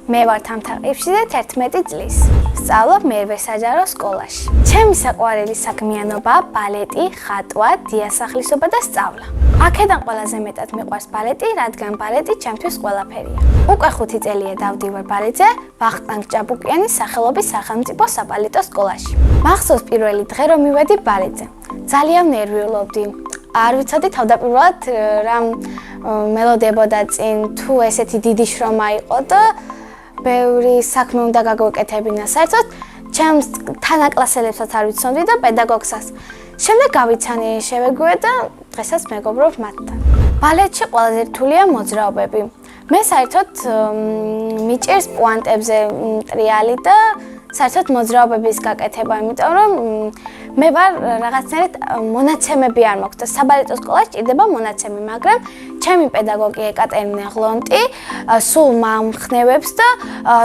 მე ვარ თამთაყიფში და 11 წლის. სწავლობ მერვე საჯარო სკოლაში. ჩემი საყვარელი საქმიანობაა ბალეტი, ხატვა, დიასახლისობა და სწავლა. აქედან ყველაზე მეტად მიყვარს ბალეტი, რადგან ბალეტი ჩემთვის ყველაფერია. უკვე 5 წელია დავდივარ ბალეტზე ვახტანგ ჭაბუკიანის სახელობის სახელმწიფო საბალეტო სკოლაში. მახსოვს პირველი დღე რომ მივედი ბალეტზე. ძალიან ნერვიულობდი. არ ვიცოდი თავდაპირველად რა მელოდებოდა წინ, თუ ესეთი დიდი შრომა იყო და ბევრი საქმე უნდა გაგვეკეთებინა. საერთოდ ჩემს თანაკლასელებსაც არ ვიცნობდი და პედაგოგსაც. შემდეგ გავიცანი შევეგვიე და დღესაც მეგობრობ მათთან. ბალეტში ყველაზე რთულია მოძრაობები. მე საერთოდ მიჭირს პუანტებზე ტრიალი და საერთოდ მოძრაობების გაკეთება, იმიტომ რომ მე ვარ რაღაცნაირად მონაცემები არ მაქვს და საბალეტო სკოლაში ჭირდება მონაცემი, მაგრამ ჩემი პედაგოგი ეკატერინე ღლონტი სულ მომხნევებს და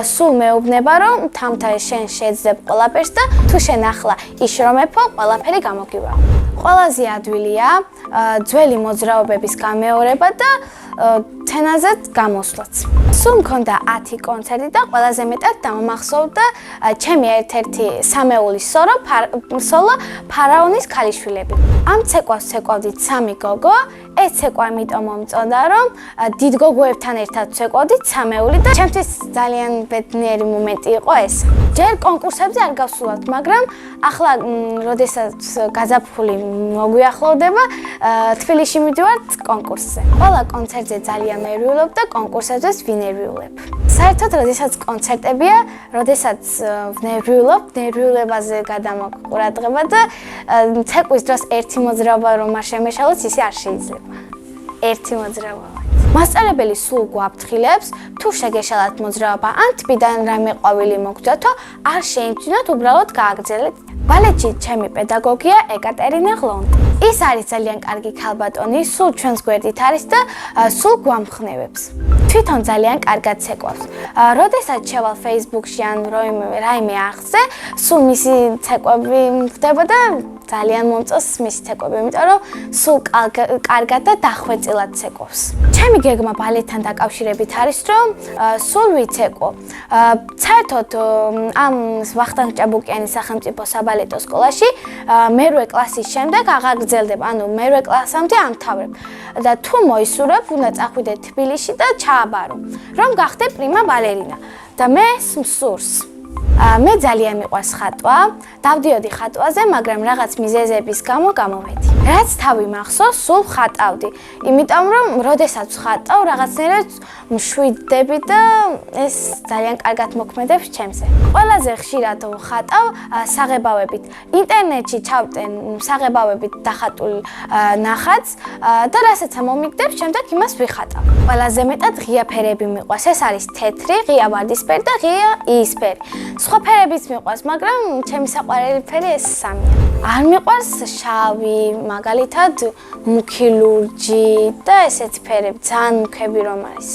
სულ მეუბნება რომ თამთა შენ შეძებ ყველაფერს და თუ შენ ახლა იშრომებო, ყველაფერი გამოგივა. ყველაზე ადვილია ძველი მოძრაობების გამეორება და სცენაზეც გამოსვლაც. სულ მქონდა 10 კონცერტი და ყველაზე მეტად დამამახსოვრდა ჩემი ერთ-ერთი სამეულის სოლო ფარაონის ქალიშვილები. ამ ცეკვავს ცეკვავდით 3 გოგო, ეს ცეკვა ამიტომ მომწონდა რომ დიდ გოგოებთან ერთად ცეკვავდით სამეული და ჩემთვის ძალიან ბედნიერი მომენტი იყო ეს. ჯერ კონკურსებზე არ გავსულავთ, მაგრამ ახლა როდესაც გაზაფხული მოგვიახლოვდება, თბილისში მივდივართ კონკურსზე. ყველა კონცერტზე ძალიან ნერვიულობ და კონკურსებზეც ვინერვიულებ. საერთოდ როდესაც კონცერტებია, როდესაც ვნერვიულობ, ნერვიულებაზე გადამოგვ ყურადღება და ცეკვის დროს ერთი მოძრაობა რომ არ შემეშალოს, ისე არ შეიძლება. ერთი მოძრაობა. მასწავლებელი სულ გვაფრთხილებს, თუ შეგეშალათ მოძრაობა, ან თბიდან რამე ყვავილი მოგძვათო, არ შეიმჩნიოთ, უბრალოდ გააგრძელეთ. ბალეტში ჩემი პედაგოგია ეკატერინე ღლონტი. ის არის ძალიან კარგი ქალბატონი, სულ ჩვენს გვერდით არის და სულ გვამხნევებს. თვითონ ძალიან კარგად ცეკვავს. როდესაც შევალ Facebook-ში ან რაიმე არხზე, სულ მისი ცეკვები ხდებოდა ძალიან მომწონს მისი ცეკვები, იმიტომ რომ სულ კარგად და დახვეწილად ცეკვავს. ჩემი გეგმა ბალეტთან დაკავშირებით არის, რომ სულ ვიცეკვო. საერთოდ ამ ვახტანგ ჭაბუკიანის სახელმწიფო საბალეტო სკოლაში მერვე კლასის შემდეგ აღაგრძელდება, ანუ მერვე კლასამდე ამთავრებ. და თუ მოისურვებ, უნდა წახვიდე თბილისში და ჩააბარო, რომ გახდე პრიმა ბალერინა. და მე მსურს. მე ძალიან მიყვარს ხატვა, დავდიოდი ხატვაზე, მაგრამ რაღაც მიზეზების გამო გამოვედი. რაც თავი მახსოვს, სულ ხატავდი, იმიტომ რომ როდესაც ხატავ, რაღაცნაირად მშვიდდები და ეს ძალიან კარგად მოქმედებს ჩემზე. ყველაზე ხშირად ხატავ საღებავებით. ინტერნეტში ჩავტენ საღებავებით დახატულ ნახატს და რასაც მომიგდებს, შემდეგ იმას ვიხატავ. ყველაზე მეტად ღია ფერები მიყვარს. ეს არის თეთრი, ღია ვარდისფერი და ღია იისფერი. სხვა ფერებიც მიყვარს, მაგრამ ჩემი საყვარელი ფერი ეს 3-ია. არ მიყვარს შავი, მაგალითად მუქი ლურჯი და ესეთი ფერები, ძალიან მუქები რომ არის.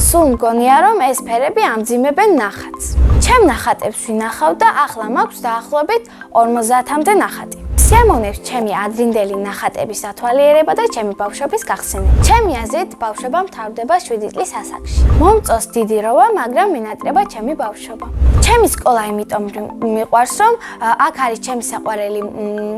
სულ მგონია რომ ეს ფერები ამძიმებენ ნახატს. ჩემ ნახატებს ვინახავ და ახლა მაქვს დაახლოებით 50-მდე ნახატი. სიამოვნებს ჩემი ადრინდელი ნახატების დათვალიერება და ჩემი ბავშვობის გახსენება. ჩემი აზრით, ბავშვობა მთავრდება 7 წლის ასაკში. მომწონს დიდი როვა, მაგრამ მინატრება ჩემი ბავშვობა. ჩემი სკოლა იმიტომ მიყვარს, რომ აქ არის ჩემი საყვარელი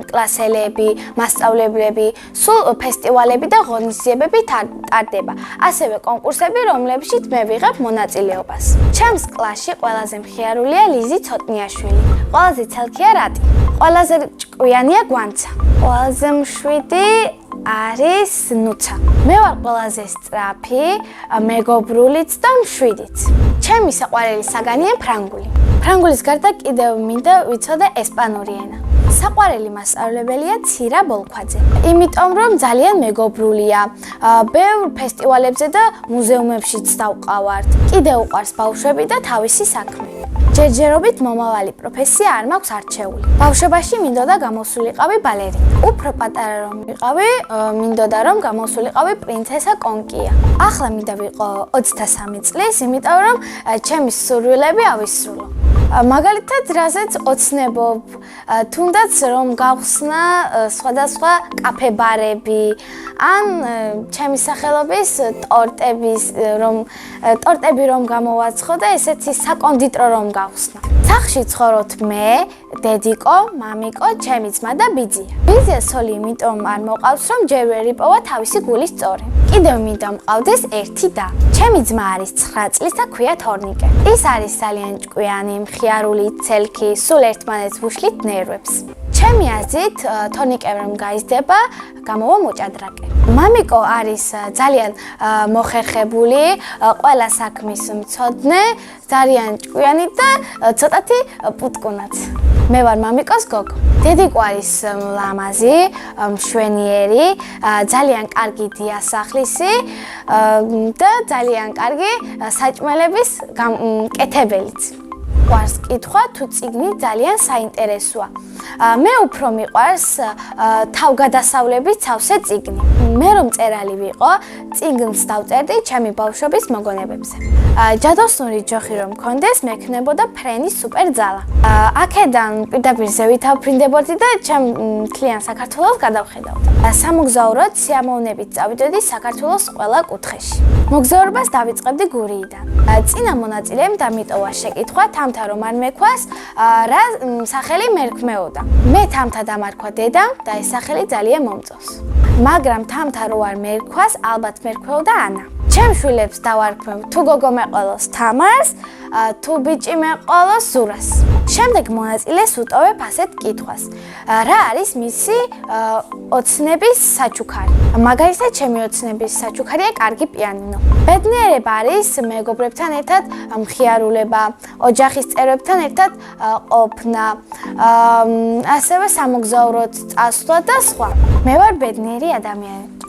კლასელები, მასწავლებლები, სულ ფესტივალები და ღონისძიებები ტარდება. ასევე კონკურსები, რომლებშიც მე ვიღებ მონაწილეობას. ჩემს კლასში ყველაზე მხიარულია ლიზი ცოტნიაშვილი. ყველაზე ცელქია რატი. ყველაზე ჭკვიანია გვანცა. ყველაზე მშვიდი არის ნუცა. მე ვარ ყველაზე სწრაფი, მეგობრულიც და მშვიდიც. ჩემი საყვარელი საგანია ფრანგული. ფრანგულის გარდა კიდევ მინდა ვიცოდე ესპანური ენა. საყვარელი მასწავლებელია ცირა ბოლქვაძე. იმიტომ რომ ძალიან მეგობრულია. ბევრ ფესტივალებზე და მუზეუმებშიც დავყავართ. კიდევ უყვარს ბავშვები და თავისი საქმე. ჯერჯერობით მომავალი პროფესია არ მაქვს არჩეული. ბავშვობაში მინდოდა გამოსულიყავი ბალერინა. უფრო პატარა რომ ვიყავი, მინდოდა რომ გამოსულიყავი პრინცესა კონკია. ახლა მინდა ვიყო 23 წლის, იმიტომ რომ ჩემი სურვილები ავისრულო. მაგალითად, რაზეც ოცნებობ, თუნდაც რომ გავხსნა სხვადასხვა კაფე-ბარები, ან ჩემი სახელობის ტორტები რომ გამოვაცხო და ესეთი საკონდიტრო რომ გავხსნა. სახლში ცხოვრობთ მე, დედიკო, მამიკო, ჩემი ძმა და ბიძია. ბიძია სოლი იმიტომ არ მოყავს, რომ ჯერ ვერ იპოვა თავისი გულის წორი. კიდევ მინდა მყავდეს ერთი და. ჩემი ძმა არის 9 წლის და ქვია თორნიკე. ის არის ძალიან ჭკვიანი, მხიარული, ცელქი, სულ ერთმანეთს ვუშლით ნერვებს. ჩემი აზრით, თორნიკემ რომ გაიზრდება, გამოვა მოჭადრაკე. მამიკო არის ძალიან მოხერხებული, ყველა საქმის მცოდნე, ძალიან ჭკვიანი და ცოტათი პუტკუნაც. მე ვარ მამიკოს გოგო. დედიკო არის ლამაზი, მშვენიერი, ძალიან კარგი დიასახლისი და ძალიან კარგი საჭმელების მკეთებელიც. ყვარს კითხვა თუ წიგნი ძალიან საინტერესოა. მე უფრო მიყვარს თავგადასავლების სავსე წიგნი. მე რომ წერალი ვიყო, წიგნს დავწერდი ჩემი ბავშვობის მოგონებებზე. ჯადოსნური ჯოხი რომ მქონდეს, მექნებოდა ფრენის სუპერძალა. აქედან პირდაპირ ზევით ავფრინდებოდი და ჩემ მთლიან საქართველოს გადავხედავდი. სამოგზაუროდ სიამოვნებით წავიდოდი საქართველოს ყველა კუთხეში. მოგზაურობას დავიწყებდი გურიიდან. წინა მონაწილემ დამიტოვა შეკითხვა თამთა რომ არ მექვას, რა სახელი მერქმეოდა. მე თამთა დამარქვა დედამ და ეს სახელი ძალიან მომწონს. მაგრამ თამთა რო არ მერქვას, ალბათ მერქვეოდა ანა. ჩემ შვილებს დავარქმევ თუ გოგო მეყოლოს თამარს, თუ ბიჭი მეყოლოს ზურას. შემდეგ მონაწილეს უტოვებ ასეთ კითხვას. რა არის მისი ოცნების საჩუქარი? მაგალითად, ჩემი ოცნების საჩუქარია კარგი პიანინო. ბედნიერება არის მეგობრებთან ერთად მხიარულება, ოჯახის წევრებთან ერთად ყოფნა, ასევე სამოგზაუროდ წასვლა და სხვა. მე ვარ ბედნიერი ადამიანი.